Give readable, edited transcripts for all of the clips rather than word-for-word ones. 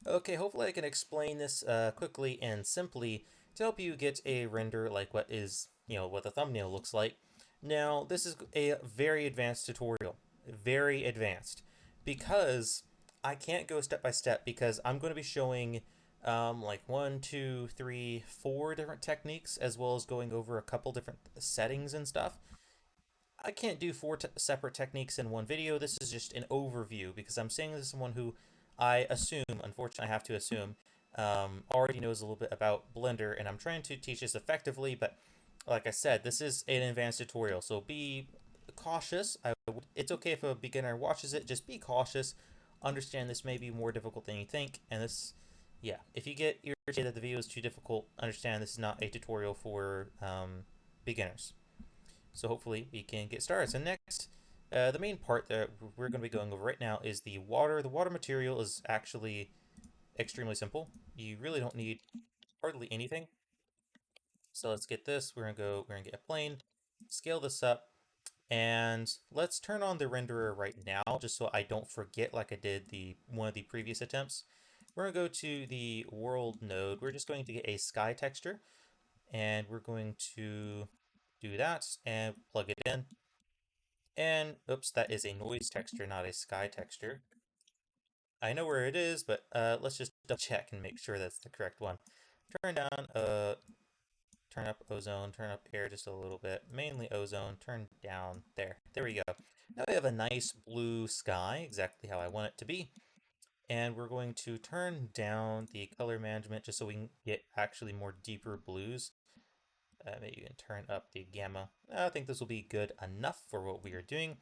Okay, hopefully I can explain this quickly and simply to help you get a render like what is, what the thumbnail looks like. Now, this is a very advanced tutorial, very advanced, because I can't go step by step because I'm going to be showing like one, two, three, four different techniques as well as going over a couple different settings and stuff. I can't do four separate techniques in one video. This is just an overview because I'm saying this to someone who I assume, unfortunately, I have to assume, already knows a little bit about Blender, and I'm trying to teach this effectively. But like I said, this is an advanced tutorial, so be cautious. It's okay if a beginner watches it. Just be cautious. Understand this may be more difficult than you think, and this, yeah. If you get irritated that the video is too difficult, understand this is not a tutorial for beginners. So hopefully we can get started. So next, the main part that we're going to be going over right now is the water. The water material is actually extremely simple. You really don't need hardly anything. So let's get this. We're going to get a plane, scale this up, and let's turn on the renderer right now, just so I don't forget like I did the one of the previous attempts. We're going to go to the world node. We're just going to get a sky texture, and we're going to do that and plug it in. And oops, that is a noise texture, not a sky texture. I know where it is, but let's just double check and make sure that's the correct one. Turn down, turn up ozone, turn up air just a little bit, mainly ozone, turn down there. There we go. Now we have a nice blue sky, exactly how I want it to be. And we're going to turn down the color management just so we can get actually more deeper blues. Maybe you can turn up the gamma. I think this will be good enough for what we are doing.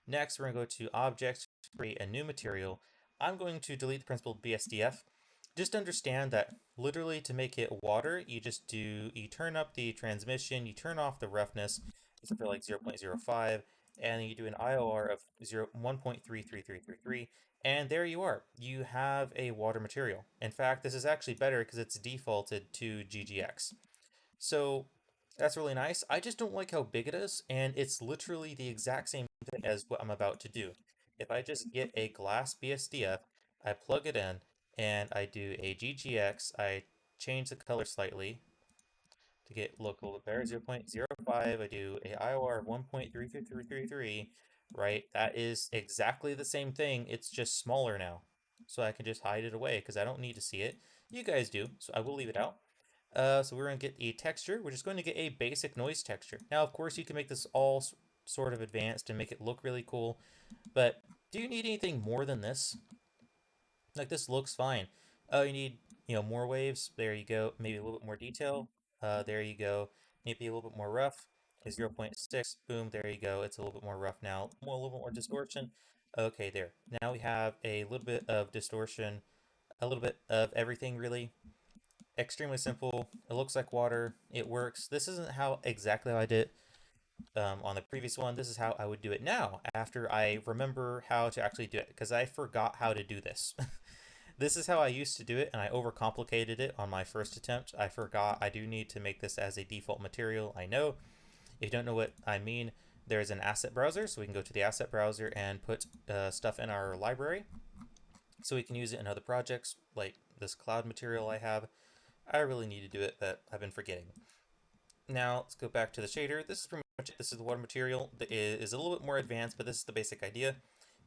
Next, we're going to go to Objects, create a new material. I'm going to delete the principal BSDF. Just understand that literally to make it water, you turn up the transmission, you turn off the roughness, except for like 0.05, and you do an IOR of 1.33333, and there you are. You have a water material. In fact, this is actually better because it's defaulted to GGX. So that's really nice. I just don't like how big it is, and it's literally the exact same thing as what I'm about to do. If I just get a glass BSDF, I plug it in, and I do a GGX, I change the color slightly to get look a little bit better, 0.05, I do a IOR of 1.33333, right? That is exactly the same thing, it's just smaller now. So I can just hide it away because I don't need to see it. You guys do, so I will leave it out. So we're going to get a texture. We're just going to get a basic noise texture. Now, of course, you can make this all sort of advanced and make it look really cool, but do you need anything more than this? Like, this looks fine. Oh, you need, more waves. There you go. Maybe a little bit more detail. There you go. Maybe a little bit more rough. 0.6. Boom, there you go. It's a little bit more rough now. A little bit more distortion. Okay, there. Now we have a little bit of distortion, a little bit of everything, really. Extremely simple. It looks like water. It works. This isn't how exactly how I did it on the previous one. This is how I would do it now after I remember how to actually do it because I forgot how to do this. This is how I used to do it and I overcomplicated it on my first attempt. I forgot I do need to make this as a default material. I know. If you don't know what I mean, there's an asset browser, so we can go to the asset browser and put stuff in our library so we can use it in other projects like this cloud material I have. I really need to do it, but I've been forgetting. Now let's go back to the shader. This is pretty much it. This is the water material that is a little bit more advanced, but this is the basic idea.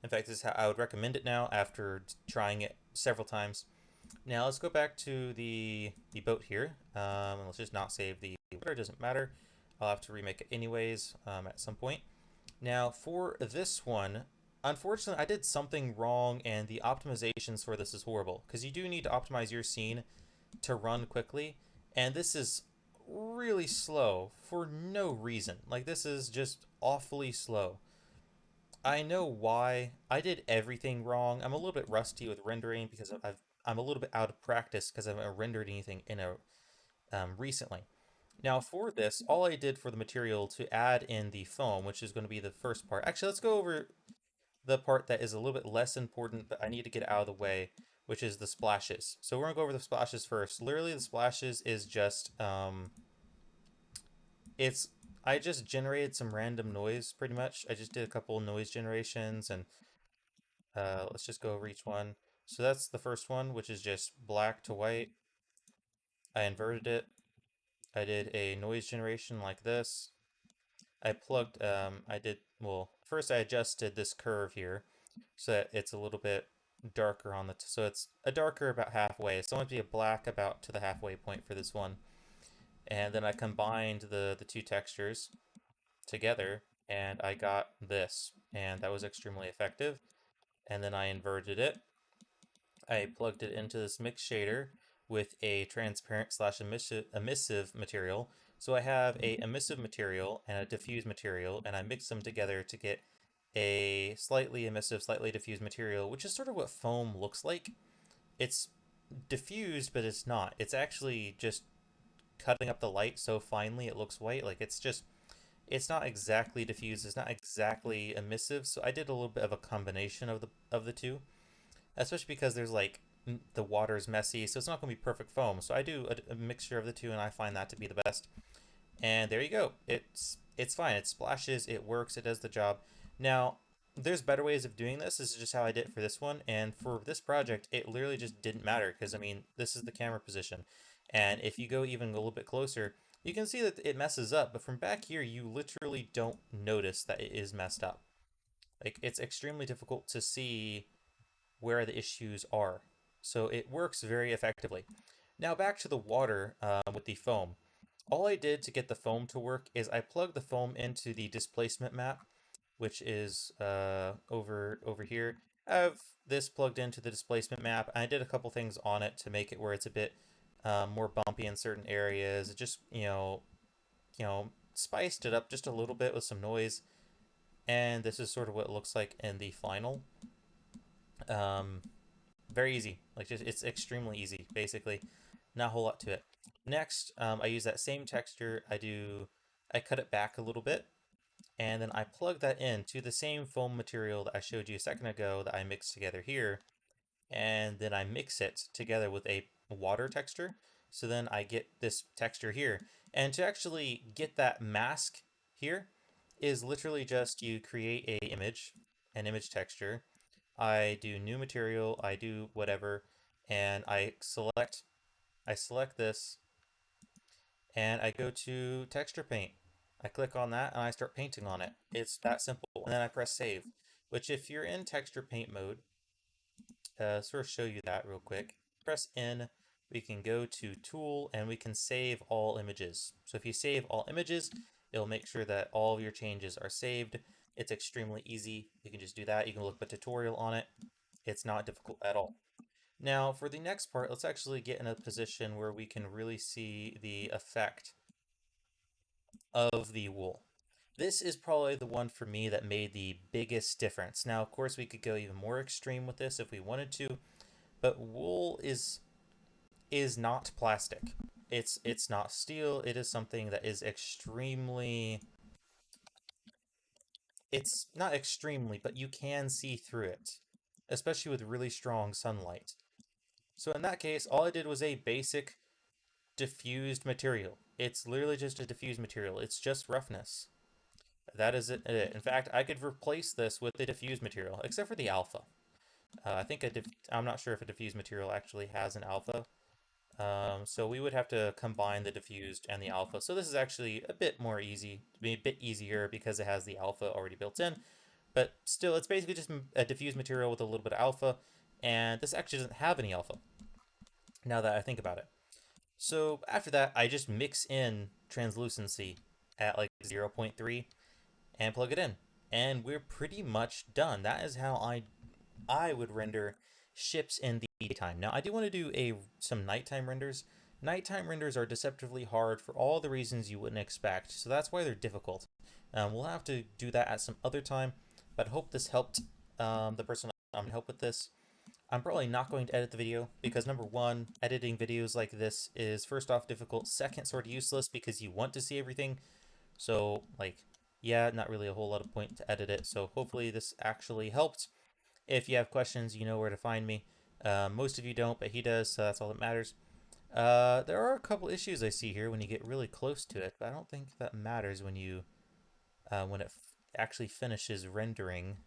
In fact, this is how I would recommend it now after trying it several times. Now let's go back to the boat here. And let's just not save the water. It doesn't matter. I'll have to remake it anyways at some point. Now for this one, unfortunately, I did something wrong, and the optimizations for this is horrible because you do need to optimize your scene to run quickly, and this is really slow for no reason. Like, this is just awfully slow. I know why. I did everything wrong. I'm a little bit rusty with rendering because I'm a little bit out of practice because I haven't rendered anything in a recently. Now for this, all I did for the material to add in the foam, which is going to be the first part. Actually, let's go over the part that is a little bit less important, but I need to get out of the way, which is the splashes. So we're gonna go over the splashes first. Literally, the splashes is just it's I just generated some random noise pretty much. I just did a couple noise generations, and let's just go over each one. So that's the first one, which is just black to white. I inverted it. I did a noise generation like this. I plugged, well, first I adjusted this curve here so that it's a little bit darker on so it's a darker about halfway. So I want it to be a black about to the halfway point for this one. And then I combined the two textures together and I got this, and that was extremely effective. And then I inverted it. I plugged it into this mix shader with a transparent slash emissive material. So I have a emissive material and a diffuse material, and I mix them together to get a slightly emissive, slightly diffused material, which is sort of what foam looks like. It's diffused, but it's not. It's actually just cutting up the light so finely it looks white. Like it's not exactly diffused, it's not exactly emissive. So I did a little bit of a combination of the two, especially because there's like the water's messy, so it's not going to be perfect foam. So I do a mixture of the two, and I find that to be the best. And there you go. It's fine. It splashes. It works. It does the job. Now, there's better ways of doing this. This is just how I did it for this one. And for this project, it literally just didn't matter because I mean, this is the camera position, and if you go even a little bit closer, you can see that it messes up. But from back here, you literally don't notice that it is messed up. Like it's extremely difficult to see where the issues are. So it works very effectively. Now back to the water with the foam. All I did to get the foam to work is I plugged the foam into the displacement map, which is over here. I have this plugged into the displacement map. I did a couple things on it to make it where it's a bit more bumpy in certain areas. It just spiced it up just a little bit with some noise. And this is sort of what it looks like in the final. Um, Very easy. Like just it's extremely easy, basically. Not a whole lot to it. Next, I use that same texture. I cut it back a little bit, and then I plug that in to the same foam material that I showed you a second ago that I mixed together here, and then I mix it together with a water texture. So then I get this texture here. And to actually get that mask here is literally just you create an image texture. I do new material, I do whatever, and I select this, and I go to texture paint. I click on that and I start painting on it. It's that simple. And then I press save, which if you're in texture paint mode, sort of show you that real quick. Press N, we can go to tool and we can save all images. So if you save all images, it'll make sure that all of your changes are saved. It's extremely easy. You can just do that. You can look up a tutorial on it. It's not difficult at all. Now, for the next part, let's actually get in a position where we can really see the effect of the wool. This is probably the one for me that made the biggest difference. Now, of course, we could go even more extreme with this if we wanted to, but wool is not plastic. It's not steel. It is something that is extremely, it's not extremely, but you can see through it, especially with really strong sunlight. So in that case, all I did was a basic diffused material. It's literally just a diffused material. It's just roughness. That is it. In fact, I could replace this with a diffused material, except for the alpha. I think I'm not sure if a diffused material actually has an alpha. So we would have to combine the diffused and the alpha. So this is actually a bit more easy, a bit easier because it has the alpha already built in. But still, it's basically just a diffused material with a little bit of alpha, and this actually doesn't have any alpha, now that I think about it. So after that, I just mix in translucency at like 0.3 and plug it in. And we're pretty much done. That is how I would render ships in the daytime. Now, I do want to do some nighttime renders. Nighttime renders are deceptively hard for all the reasons you wouldn't expect, so that's why they're difficult. We'll have to do that at some other time, but I hope this helped the person I'm going to help with this. I'm probably not going to edit the video because number one, editing videos like this is first off difficult, second sort of useless because you want to see everything. So like, yeah, not really a whole lot of point to edit it. So hopefully this actually helped. If you have questions, you know where to find me. Most of you don't, but he does, so that's all that matters. There are a couple issues I see here when you get really close to it, but I don't think that matters when it actually finishes rendering.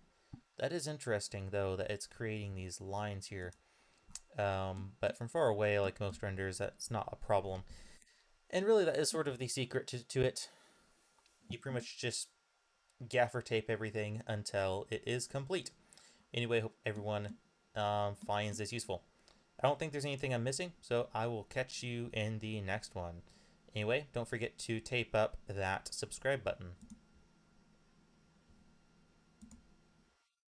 That is interesting, though, that it's creating these lines here. But from far away, like most renders, that's not a problem. And really, that is sort of the secret to it. You pretty much just gaffer tape everything until it is complete. Anyway, hope everyone finds this useful. I don't think there's anything I'm missing, so I will catch you in the next one. Anyway, don't forget to tape up that subscribe button.